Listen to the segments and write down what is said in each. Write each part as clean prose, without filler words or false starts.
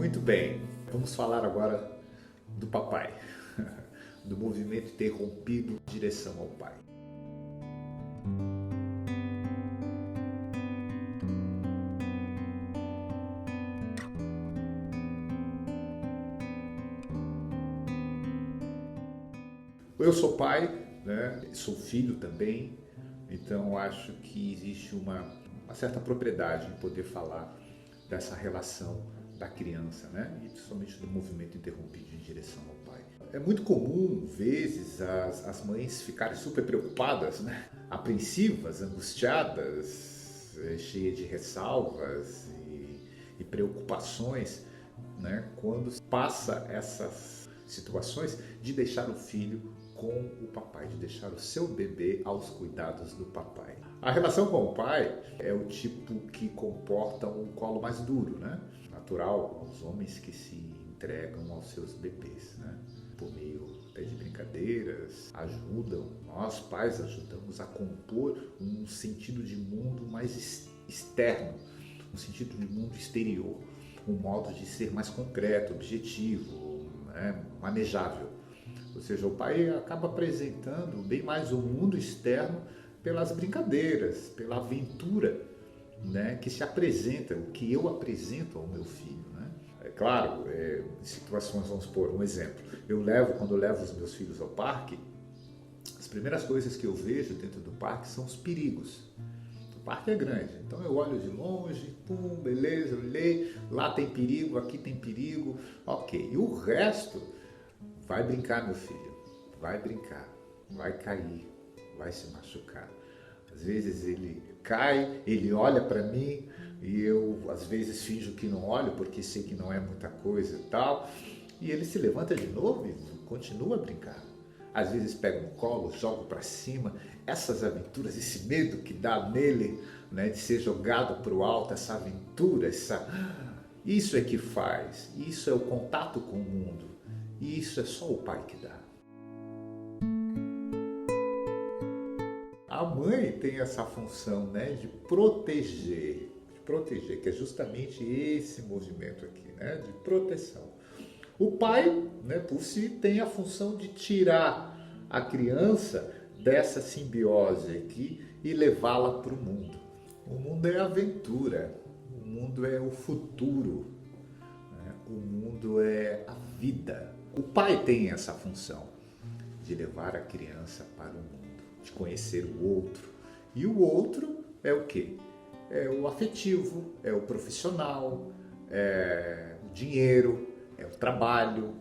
Muito bem, vamos falar agora do papai, do movimento interrompido em direção ao pai. Eu sou pai, né? Sou filho também, então acho que existe uma certa propriedade em poder falar dessa relação da criança, né? E principalmente do movimento interrompido em direção ao pai. É muito comum, vezes, as mães ficarem super preocupadas, né? Apreensivas, angustiadas, cheias de ressalvas e preocupações, né? Quando passa essas situações de deixar o filho com o papai, de deixar o seu bebê aos cuidados do papai. A relação com o pai é o tipo que comporta um colo mais duro, né? Natural aos homens que se entregam aos seus bebês, né? Por meio até de brincadeiras, ajudam, nós pais ajudamos a compor um sentido de mundo mais externo, um sentido de mundo exterior, um modo de ser mais concreto, objetivo, né? Manejável. Ou seja, o pai acaba apresentando bem mais o mundo externo pelas brincadeiras, pela aventura, né, que se apresenta, o que eu apresento ao meu filho. Né? É claro, em situações, vamos supor, um exemplo. Quando eu levo os meus filhos ao parque, as primeiras coisas que eu vejo dentro do parque são os perigos. O parque é grande, então eu olho de longe, pum, beleza, olhei, lá tem perigo, aqui tem perigo, ok. E o resto... Vai brincar, meu filho, vai brincar, vai cair, vai se machucar. Às vezes ele cai, ele olha para mim e eu às vezes finjo que não olho porque sei que não é muita coisa e tal. E ele se levanta de novo e continua a brincar. Às vezes pega no colo, joga para cima. Essas aventuras, esse medo que dá nele, né, de ser jogado para o alto, essa aventura, isso é que faz, isso é o contato com o mundo. E isso é só o pai que dá. A mãe tem essa função, né, de proteger, que é justamente esse movimento aqui, né, de proteção. O pai, né, por si, tem a função de tirar a criança dessa simbiose aqui e levá-la para o mundo. O mundo é aventura, o mundo é o futuro, né, o mundo é a vida. O pai tem essa função de levar a criança para o mundo, de conhecer o outro. E o outro é o quê? É o afetivo, é o profissional, é o dinheiro, é o trabalho.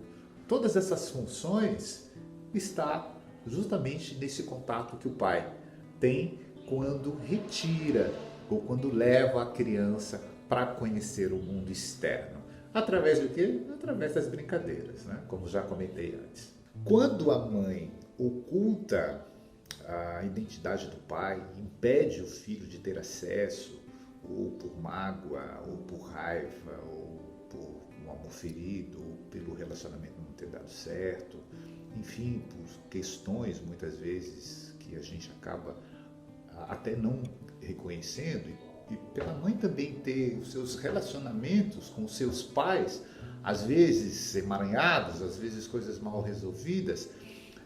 Todas essas funções estão justamente nesse contato que o pai tem quando retira ou quando leva a criança para conhecer o mundo externo. Através do quê? Através das brincadeiras, né? Como já comentei antes. Quando a mãe oculta a identidade do pai, impede o filho de ter acesso, ou por mágoa, ou por raiva, ou por um amor ferido, ou pelo relacionamento não ter dado certo, enfim, por questões muitas vezes que a gente acaba até não reconhecendo, e pela mãe também ter os seus relacionamentos com os seus pais, às vezes emaranhados, às vezes coisas mal resolvidas,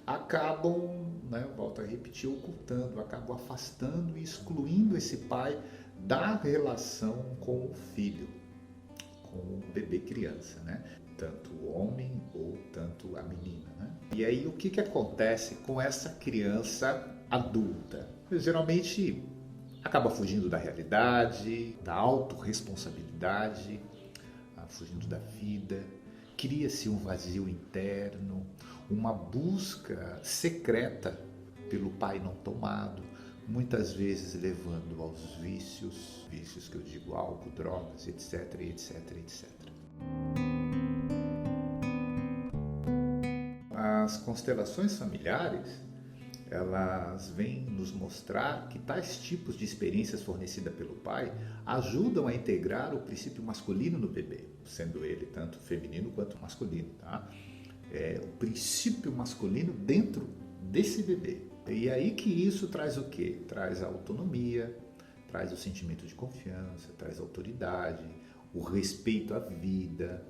acabam, né, volto a repetir, ocultando, acabam afastando e excluindo esse pai da relação com o filho, com o bebê criança, né? Tanto o homem ou tanto a menina, né? E aí o que acontece com essa criança adulta? Geralmente acaba fugindo da realidade, da autorresponsabilidade, fugindo da vida, cria-se um vazio interno, uma busca secreta pelo pai não tomado, muitas vezes levando aos vícios que eu digo álcool, drogas, etc, etc, etc. As constelações familiares, elas vêm nos mostrar que tais tipos de experiências fornecidas pelo pai ajudam a integrar o princípio masculino no bebê, sendo ele tanto feminino quanto masculino, tá? É o princípio masculino dentro desse bebê. E aí que isso traz o quê? Traz a autonomia, traz o sentimento de confiança, traz a autoridade, o respeito à vida,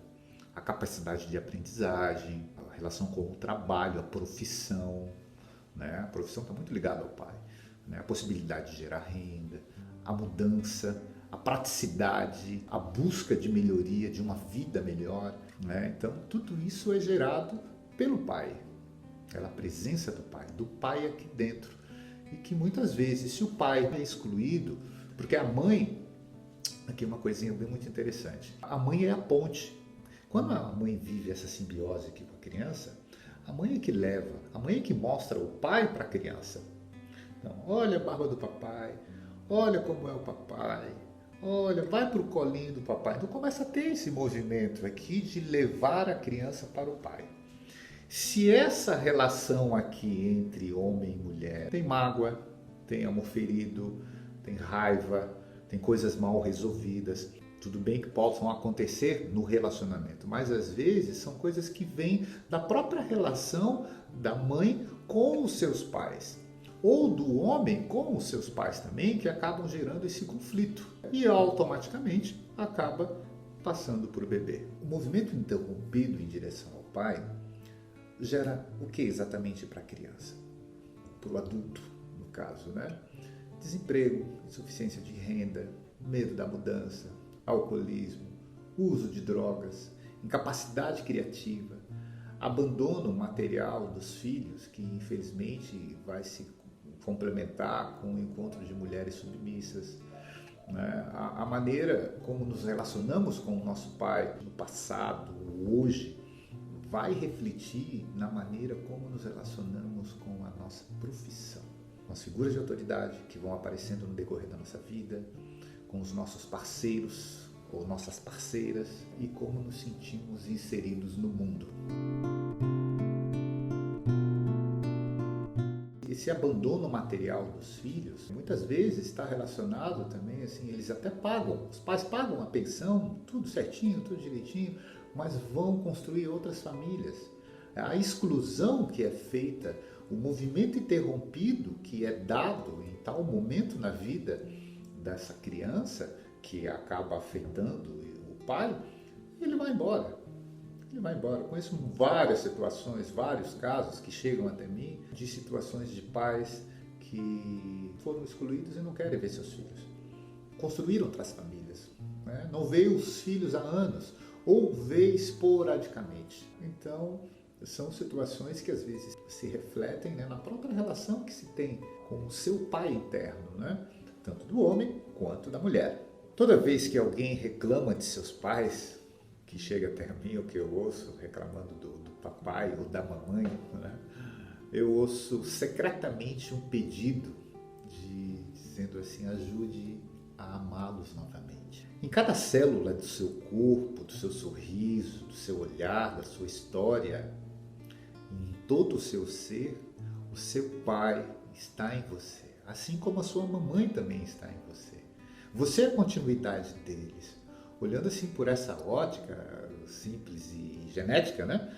a capacidade de aprendizagem, a relação com o trabalho, a profissão, né? A profissão está muito ligada ao pai, né? A possibilidade de gerar renda, a mudança, a praticidade, a busca de melhoria, de uma vida melhor, né? Então, tudo isso é gerado pelo pai, pela presença do pai aqui dentro. E que muitas vezes, se o pai é excluído, porque a mãe, aqui uma coisinha bem muito interessante, a mãe é a ponte. Quando a mãe vive essa simbiose aqui com a criança, a mãe é que leva, a mãe é que mostra o pai para a criança. Então, olha a barba do papai, olha como é o papai, olha, vai para o colinho do papai. Então começa a ter esse movimento aqui de levar a criança para o pai. Se essa relação aqui entre homem e mulher tem mágoa, tem amor ferido, tem raiva, tem coisas mal resolvidas, tudo bem que possam acontecer no relacionamento, mas às vezes são coisas que vêm da própria relação da mãe com os seus pais, ou do homem com os seus pais também, que acabam gerando esse conflito e automaticamente acaba passando para o bebê. O movimento interrompido em direção ao pai gera o que exatamente para a criança? Para o adulto, no caso, né? Desemprego, insuficiência de renda, medo da mudança, alcoolismo, uso de drogas, incapacidade criativa, abandono material dos filhos, que infelizmente vai se complementar com o encontro de mulheres submissas, né? A maneira como nos relacionamos com o nosso pai no passado, hoje, vai refletir na maneira como nos relacionamos com a nossa profissão, com as figuras de autoridade que vão aparecendo no decorrer da nossa vida, com os nossos parceiros ou nossas parceiras e como nos sentimos inseridos no mundo. Esse abandono material dos filhos muitas vezes está relacionado também, assim, eles até pagam, os pais pagam a pensão, tudo certinho, tudo direitinho, mas vão construir outras famílias. A exclusão que é feita, o movimento interrompido que é dado em tal momento na vida dessa criança, que acaba afetando o pai, ele vai embora. Ele vai embora. Conheço várias situações, vários casos que chegam até mim de situações de pais que foram excluídos e não querem ver seus filhos. Construíram outras famílias, né? Não veem os filhos há anos, ou vê esporadicamente. Então, são situações que às vezes se refletem, né, na própria relação que se tem com o seu pai interno, né? Tanto do homem quanto da mulher. Toda vez que alguém reclama de seus pais, que chega até a mim, ou que eu ouço reclamando do papai ou da mamãe, né, eu ouço secretamente um pedido dizendo assim: ajude a amá-los novamente. Em cada célula do seu corpo, do seu sorriso, do seu olhar, da sua história, em todo o seu ser, o seu pai está em você, assim como a sua mamãe também está em você. Você é a continuidade deles. Olhando assim por essa ótica simples e genética, né?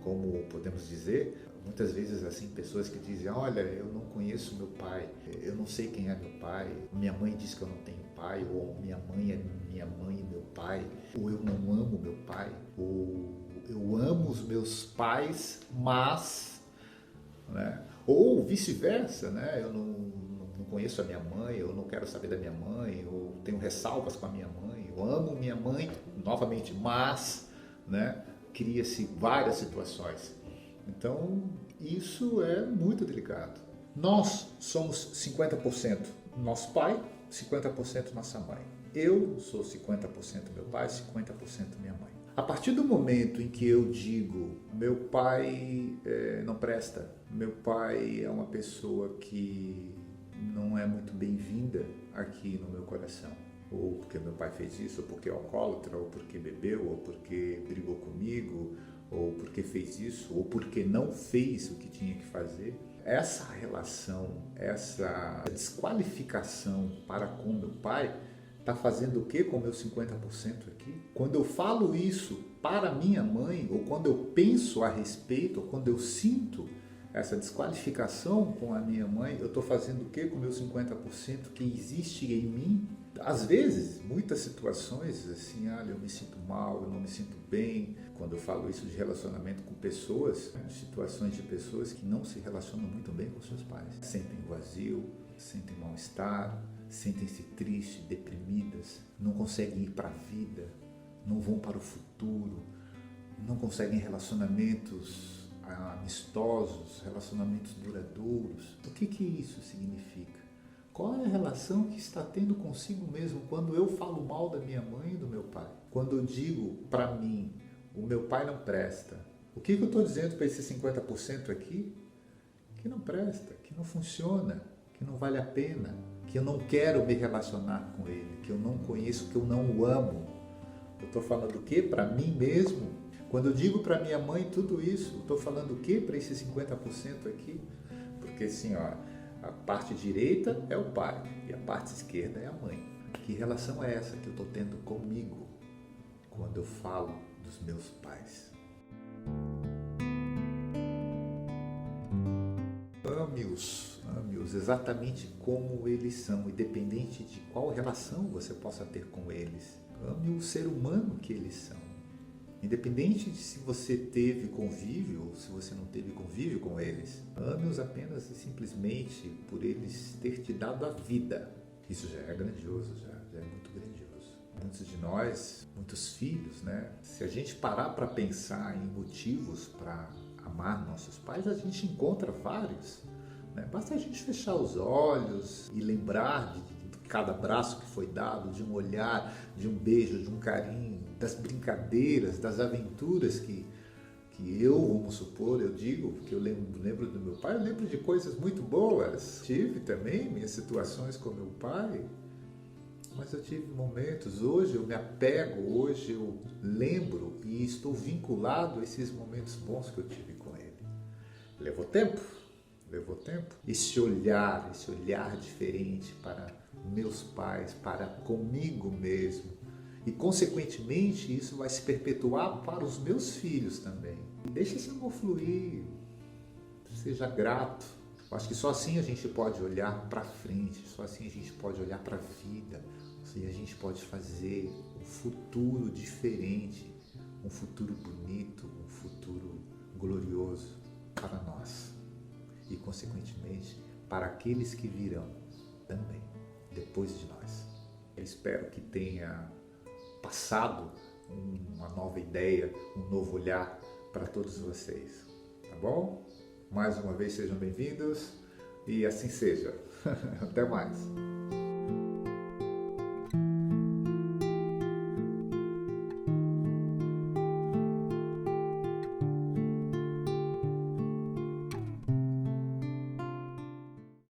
Como podemos dizer, muitas vezes assim pessoas que dizem: olha, eu não conheço meu pai, eu não sei quem é meu pai, minha mãe diz que eu não tenho pai, ou minha mãe é minha mãe e meu pai, ou eu não amo meu pai, ou eu amo os meus pais, mas, né? Ou vice-versa, né? Eu não conheço a minha mãe, eu não quero saber da minha mãe, ou tenho ressalvas com a minha mãe, eu amo minha mãe, novamente, mas, né? Cria-se várias situações. Então, isso é muito delicado. Nós somos 50% nosso pai, 50% nossa mãe. Eu sou 50% meu pai, 50% minha mãe. A partir do momento em que eu digo: meu pai não presta, meu pai é uma pessoa que não é muito bem-vinda aqui no meu coração, ou porque meu pai fez isso, ou porque é alcoólatra, ou porque bebeu, ou porque brigou comigo, ou porque fez isso, ou porque não fez o que tinha que fazer. Essa relação, essa desqualificação para com meu pai está fazendo o que com o meu 50% aqui? Quando eu falo isso para minha mãe, ou quando eu penso a respeito, ou quando eu sinto essa desqualificação com a minha mãe, eu estou fazendo o que com o meu 50% que existe em mim? às vezes, muitas situações, assim, eu me sinto mal, eu não me sinto bem. Quando eu falo isso de relacionamento com pessoas, situações de pessoas que não se relacionam muito bem com seus pais. Sentem vazio, sentem mal-estar, sentem-se tristes, deprimidas, não conseguem ir para a vida, não vão para o futuro, não conseguem relacionamentos amistosos, relacionamentos duradouros. O que isso significa? Qual é a relação que está tendo consigo mesmo quando eu falo mal da minha mãe e do meu pai? Quando eu digo para mim, o meu pai não presta. O que eu estou dizendo para esse 50% aqui? Que não presta, que não funciona, que não vale a pena, que eu não quero me relacionar com ele, que eu não conheço, que eu não o amo. Eu estou falando o quê? Para mim mesmo? Quando eu digo para minha mãe tudo isso, estou falando o quê para esse 50% aqui? Porque assim, a parte direita é o pai e a parte esquerda é a mãe. Que relação é essa que eu estou tendo comigo quando eu falo dos meus pais? Ame-os exatamente como eles são, independente de qual relação você possa ter com eles. Ame o ser humano que eles são. Independente de se você teve convívio ou se você não teve convívio com eles, ame-os apenas e simplesmente por eles ter te dado a vida. Isso já é grandioso, já é muito grandioso. Muitos de nós, muitos filhos, né? Se a gente parar para pensar em motivos para amar nossos pais, a gente encontra vários. Né? Basta a gente fechar os olhos e lembrar de cada abraço que foi dado, de um olhar, de um beijo, de um carinho, das brincadeiras, das aventuras que eu, vamos supor, eu digo, porque eu lembro do meu pai, eu lembro de coisas muito boas. Tive também minhas situações com meu pai, mas eu tive momentos, hoje eu me apego, hoje eu lembro e estou vinculado a esses momentos bons que eu tive com ele. Levou tempo. Esse olhar diferente para meus pais, para comigo mesmo. E, consequentemente, isso vai se perpetuar para os meus filhos também. Deixa esse amor fluir, seja grato. Eu acho que só assim a gente pode olhar para frente, só assim a gente pode olhar para a vida, assim a gente pode fazer um futuro diferente, um futuro bonito, um futuro glorioso para nós. E, consequentemente, para aqueles que virão também, depois de nós. Eu espero que tenha passado uma nova ideia, um novo olhar para todos vocês, tá bom? Mais uma vez sejam bem-vindos e assim seja. Até mais!